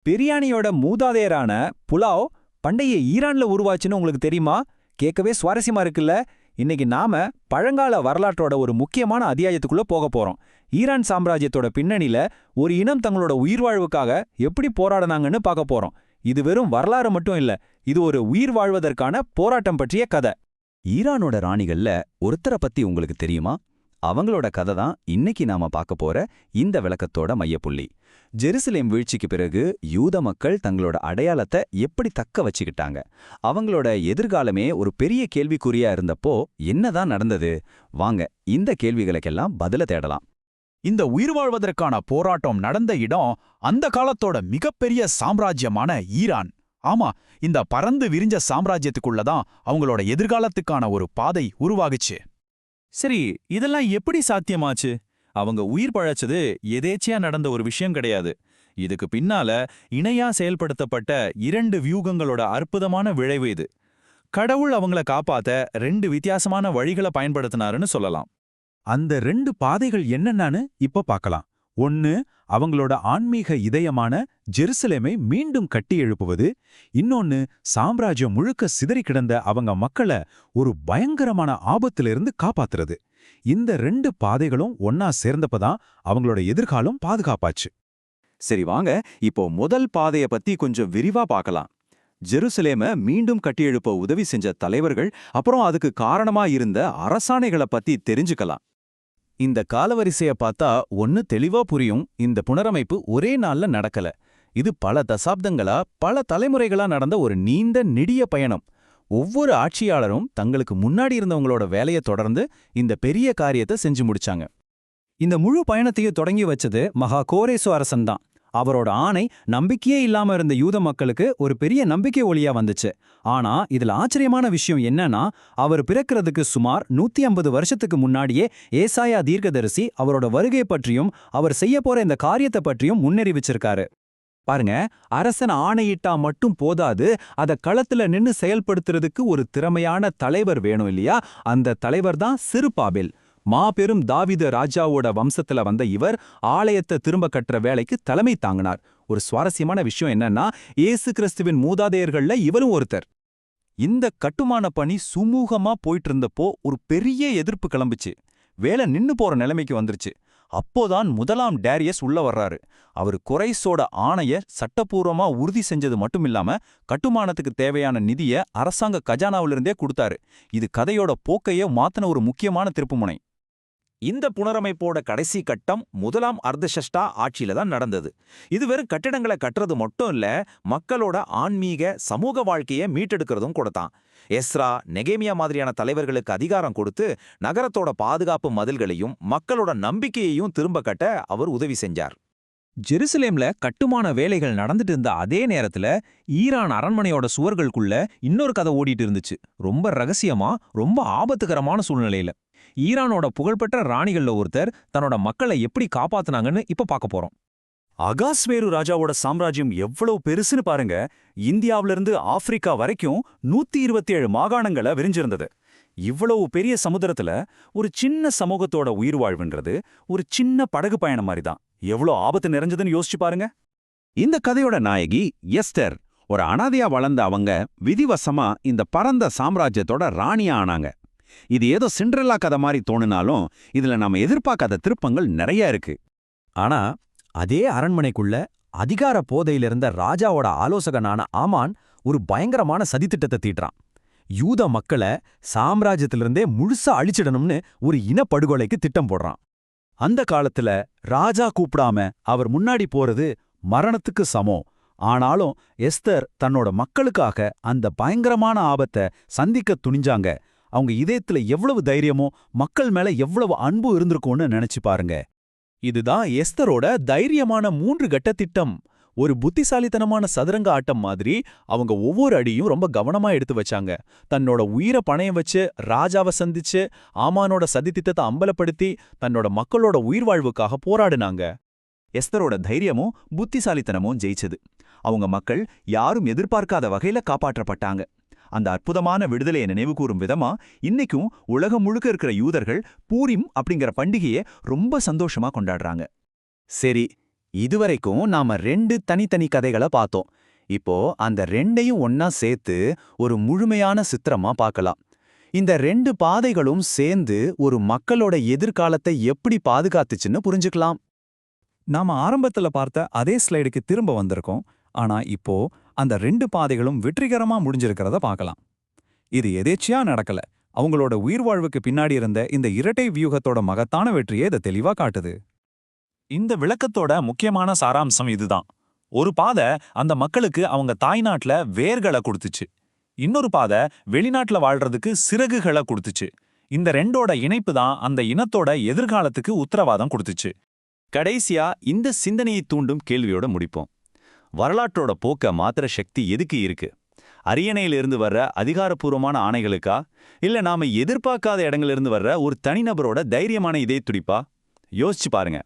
பிரியாணியோட மூதாதையரான புலாவ் பண்டைய ஈரான்ல உருவாச்சுன்னு உங்களுக்கு தெரியுமா? கேட்கவே சுவாரஸ்யமா இருக்குல்ல? இன்னைக்கு நாம பழங்கால வரலாற்றோட ஒரு முக்கியமான அத்தியாயத்துக்குள்ள போக போறோம். ஈரான் சாம்ராஜ்யத்தோட பின்னணியில ஒரு இனம் தங்களோட உயிர் வாழ்வுக்காக எப்படி போராடினாங்கன்னு பார்க்க போறோம். இது வெறும் வரலாறு மட்டும் இல்ல, இது ஒரு உயிர் வாழ்வதற்கான போராட்டம் பற்றிய கதை. ஈரானோட ராணிகள்ல ஒருத்தரை பத்தி உங்களுக்கு தெரியுமா? அவங்களோட கதை தான் இன்னைக்கு நாம பார்க்க போற இந்த விளக்கத்தோட மையப்புள்ளி. ஜெருசலேம் வீழ்ச்சிக்கு பிறகு யூத மக்கள் தங்களோட அடையாளத்தை எப்படி தக்க வச்சுக்கிட்டாங்க? அவங்களோட எதிர்காலமே ஒரு பெரிய கேள்விக்குறியா இருந்தப்போ என்னதான் நடந்தது? வாங்க இந்த கேள்விகளுக்கெல்லாம் பதில தேடலாம். இந்த உயிர் வாழ்வதற்கான போராட்டம் நடந்த இடம் அந்த காலத்தோட மிகப்பெரிய சாம்ராஜ்யமான ஈரான். ஆமா, இந்த பறந்து விரிஞ்ச சாம்ராஜ்யத்துக்குள்ளதான் அவங்களோட எதிர்காலத்துக்கான ஒரு பாதை உருவாகுச்சு. சரி, இதெல்லாம் எப்படி சாத்தியமாச்சு? அவங்க உயிர் பழச்சது எதேச்சியா நடந்த ஒரு விஷயம் கிடையாது. இதுக்கு பின்னால இணையா செயல்படுத்தப்பட்ட 2 வியூகங்களோட அற்புதமான விளைவு இது. கடவுள் அவங்கள காப்பாத்த 2 வித்தியாசமான வழிகளை பயன்படுத்தினாருன்னு சொல்லலாம். அந்த 2 பாதைகள் என்னென்னு இப்ப பார்க்கலாம். ஒன்னு, அவங்களோட ஆன்மீக இதயமான ஜெருசலேமை மீண்டும் கட்டி எழுப்புவது. இன்னொன்னு, சாம்ராஜ்யம் முழுக்க சிதறி கிடந்த அவங்க மக்களை ஒரு பயங்கரமான ஆபத்திலிருந்து காப்பாத்துறது. இந்த 2 பாதைகளும் ஒன்னா சேர்ந்தப்பதான் அவங்களோட எதிர்காலம் பாதுகாப்பாச்சு. சரி வாங்க, இப்போ முதல் பாதைய பத்தி கொஞ்சம் விரிவா பார்க்கலாம். ஜெருசலேம மீண்டும் கட்டியெழுப்ப உதவி செஞ்ச தலைவர்கள், அப்புறம் அதுக்கு காரணமா இருந்த அரசாணைகளை பத்தி தெரிஞ்சுக்கலாம். இந்த காலவரிசைய பார்த்தா ஒன்னு தெளிவா புரியும். இந்த புனரமைப்பு ஒரே நாள்ல நடக்கல. இது பல தசாப்தங்களா, பல தலைமுறைகளா நடந்த ஒரு நீண்ட நெடிய பயணம். ஒவ்வொரு ஆட்சியாளரும் தங்களுக்கு முன்னாடி இருந்தவங்களோட வேலையை தொடர்ந்து இந்த பெரிய காரியத்தை செஞ்சு முடிச்சாங்க. இந்த முழு பயணத்தையும் தொடங்கி வச்சது மகா கோரேசு அரசன் தான். அவரோட ஆணை நம்பிக்கையே இல்லாம இருந்த யூத மக்களுக்கு ஒரு பெரிய நம்பிக்கை ஒளியா வந்துச்சு. ஆனா இதுல ஆச்சரியமான விஷயம் என்னன்னா, அவர் பிறக்கிறதுக்கு சுமார் 150 வருஷத்துக்கு முன்னாடியே ஏசாயா தீர்க்கதரிசி அவரோட வருகை பற்றியும் அவர் செய்ய போற இந்த காரியத்தை பற்றியும் முன்னறிவிச்சிருக்காரு. பாருங்க, அரசன் ஆணையிட்டா மட்டும் போதாது, அத களத்துல நின்னு செயல்படுத்துறதுக்கு ஒரு திறமையான தலைவர் வேணும் இல்லையா? அந்த தலைவர் தான் சிறுபாபேல். மாபெரும் தாவீது ராஜாவோட வம்சத்துல வந்த இவர் ஆலயத்தை திரும்ப கட்டுற வேலைக்கு தலைமை தாங்கினார். ஒரு சுவாரஸ்யமான விஷயம் என்னன்னா, இயேசு கிறிஸ்துவின் மூதாதையர்கள்ல இவரும் ஒருத்தர். இந்த கட்டுமான பணி சுமூகமா போயிட்டு இருந்தப்போ ஒரு பெரிய எதிர்ப்பு கிளம்புச்சு. வேலை நின்னு போற நிலைமைக்கு வந்துருச்சு. அப்போதான் முதலாம் டேரியஸ் உள்ள வர்றாரு. அவர் குறைசோட ஆணைய சட்டப்பூர்வமா உறுதி செஞ்சது மட்டும் இல்லாம கட்டுமானத்துக்கு தேவையான நிதிய அரசாங்க கஜானாவிலிருந்தே கொடுத்தாரு. இது கதையோட போக்கையே மாத்தின ஒரு முக்கியமான திருப்புமுனை. இந்த புனரமைப்போட கடைசி கட்டம் முதலாம் அர்தஷஷ்டா ஆட்சியில தான் நடந்தது. இது வெறும் கட்டிடங்களை கட்டுறது மட்டும் இல்ல, மக்களோட ஆன்மீக சமூக வாழ்க்கையை மீட்டெடுக்கிறதும் கொடுத்தான். எஸ்ரா, நெகேமியா மாதிரியான தலைவர்களுக்கு அதிகாரம் கொடுத்து நகரத்தோட பாதுகாப்பு மதில்களையும் மக்களோட நம்பிக்கையையும் திரும்ப கட்ட அவர் உதவி செஞ்சார். ஜெருசலேம்ல கட்டுமான வேலைகள் நடந்துட்டு இருந்த அதே நேரத்துல ஈரான் அரண்மனையோட சுவர்களுக்குள்ள இன்னொரு கதை ஓடிட்டு இருந்துச்சு. ரொம்ப ரகசியமா, ரொம்ப ஆபத்துகரமான சூழ்நிலையில. ஈரானோட புகழ்பெற்ற ராணிகள்ல ஒருத்தர் தன்னோட மக்களை எப்படி காப்பாத்துனாங்கன்னு இப்ப பார்க்க போறோம். அகாஸ்வேரு ராஜாவோட சாம்ராஜ்யம் எவ்வளவு பெருசுன்னு பாருங்க. இந்தியாவிலிருந்து ஆப்பிரிக்கா வரைக்கும் 127 மாகாணங்களை விரிஞ்சிருந்தது. இவ்வளவு பெரிய சமுத்திரத்துல ஒரு சின்ன சமூகத்தோட உயிர் வாழ்வுன்றது ஒரு சின்ன படகு பயணம் மாதிரி தான். எவ்வளோ ஆபத்து நிறைஞ்சதுன்னு யோசிச்சு பாருங்க. இந்த கதையோட நாயகி எஸ்தர். ஒரு அனாதையா வளர்ந்த அவங்க விதிவசமா இந்த பரந்த சாம்ராஜ்யத்தோட ராணியா ஆனாங்க. இது ஏதோ சிண்ட்ரெல்லா கதை மாதிரி தோணுனாலும் இதுல நாம எதிர்பார்க்காத திருப்பங்கள் நிறைய இருக்கு. ஆனா அதே அரண்மனைக்குள்ள அதிகார போதையில இருந்த ராஜாவோட ஆலோசகனான ஆமான் ஒரு பயங்கரமான சதித்திட்டத்தை தீட்டுறான். யூத மக்களை சாம்ராஜ்யத்திலிருந்தே முழுசா அழிச்சிடணும்னு ஒரு இனப்படுகொலைக்கு திட்டம் போடுறான். அந்த காலத்துல ராஜா கூப்பிடாம அவர் முன்னாடி போறது மரணத்துக்கு சமம். ஆனாலும் எஸ்தர் தன்னோட மக்களுக்காக அந்த பயங்கரமான ஆபத்தை சந்திக்க துணிஞ்சாங்க. அவங்க இதயத்துல எவ்வளவு தைரியமோ, மக்கள் மேல எவ்வளவு அன்பு இருந்திருக்கும்னு நினைச்சு பாருங்க. இதுதான் எஸ்தரோட தைரியமான 3 கட்ட திட்டம். ஒரு புத்திசாலித்தனமான சதுரங்க ஆட்டம் மாதிரி அவங்க ஒவ்வொரு அடியும் ரொம்ப கவனமா எடுத்து வச்சாங்க. தன்னோட உயிரை பணயம் வச்சு ராஜாவை சந்திச்சு ஆமானோட சதித்திட்டத்தை அம்பலப்படுத்தி தன்னோட மக்களோட உயிர் வாழ்வுக்காக போராடினாங்க. எஸ்தரோட தைரியமும் புத்திசாலித்தனமும் ஜெயிச்சது. அவங்க மக்கள் யாரும் எதிர்பார்க்காத வகையில காப்பாற்றப்பட்டாங்க. அந்த அற்புதமான விடுதலையை நினைவுகூரும் விதமா இன்னைக்கும் உலகம் முழுக்க இருக்கிற யூதர்கள் பூரிம் அப்படிங்கிற பண்டிகையை ரொம்ப சந்தோஷமா கொண்டாடுறாங்க. சரி, இதுவரைக்கும் நாம 2 தனித்தனி கதைகளை பார்த்தோம். இப்போ அந்த 2ஐயும் ஒன்னா சேர்த்து ஒரு முழுமையான சித்திரமா பார்க்கலாம். இந்த 2 பாதைகளும் சேர்ந்து ஒரு மக்களோட எதிர்காலத்தை எப்படி பாதுகாத்துச்சுன்னு புரிஞ்சுக்கலாம். நாம ஆரம்பத்துல பார்த்த அதே ஸ்லைடுக்கு திரும்ப வந்திருக்கோம். ஆனா இப்போ அந்த 2 பாதைகளும் வெற்றிகரமா முடிஞ்சிருக்கிறத பார்க்கலாம். இது எதேச்சியா நடக்கல. அவங்களோட உயிர் வாழ்வுக்கு பின்னாடி இருந்த இந்த இரட்டை வியூகத்தோட மகத்தான வெற்றியை இதை தெளிவா காட்டுது. இந்த விளக்கத்தோட முக்கியமான சாராம்சம் இதுதான். ஒரு பாதை அந்த மக்களுக்கு அவங்க தாய்நாட்டுல வேர்களை கொடுத்துச்சு. இன்னொரு பாதை வெளிநாட்டுல வாழ்றதுக்கு சிறகுகளை கொடுத்துச்சு. இந்த 2ஓட இணைப்பு தான் அந்த இனத்தோட எதிர்காலத்துக்கு உத்தரவாதம் கொடுத்துச்சு. கடைசியா இந்த சிந்தனையை தூண்டும் கேள்வியோட முடிப்போம். வரலாற்றோட போக்க மாத்திர சக்தி எதுக்கு இருக்கு? அரியணையிலிருந்து வர்ற அதிகாரப்பூர்வமான ஆணைகளுக்கா, இல்ல நாம எதிர்பார்க்காத இடங்களிலிருந்து வர்ற ஒரு தனிநபரோட தைரியமான இதய துடிப்பா? யோசிச்சு பாருங்க.